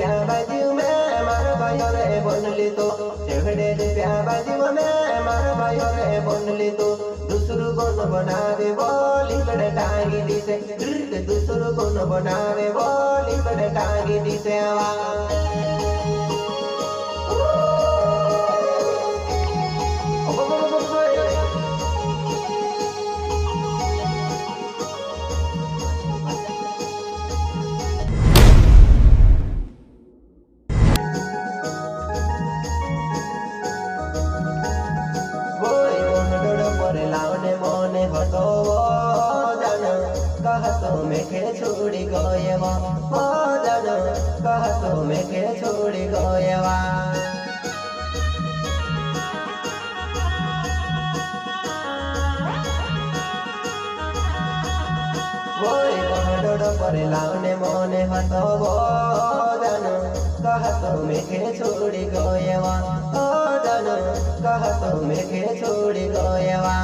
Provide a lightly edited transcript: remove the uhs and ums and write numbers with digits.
प्यार बाजू में मार भाई रे बनली तो झगड़े प्यार बाजू में मार भाई रे बनली तो दूसरू कौन बनावे बोली बड़े टांगी दिसे दूसरू कौन बनावे बोली बड़े टांगी दिसे लाउने मने हतो जान कहतो में के छोड़ी गयवा हो जान कहतो में के छोड़ी गयवा ओए गडड पर लाउने मने हतो जान कहतो में के छोड़ी गयवा हो जान कहतो में के छोड़ी गयवा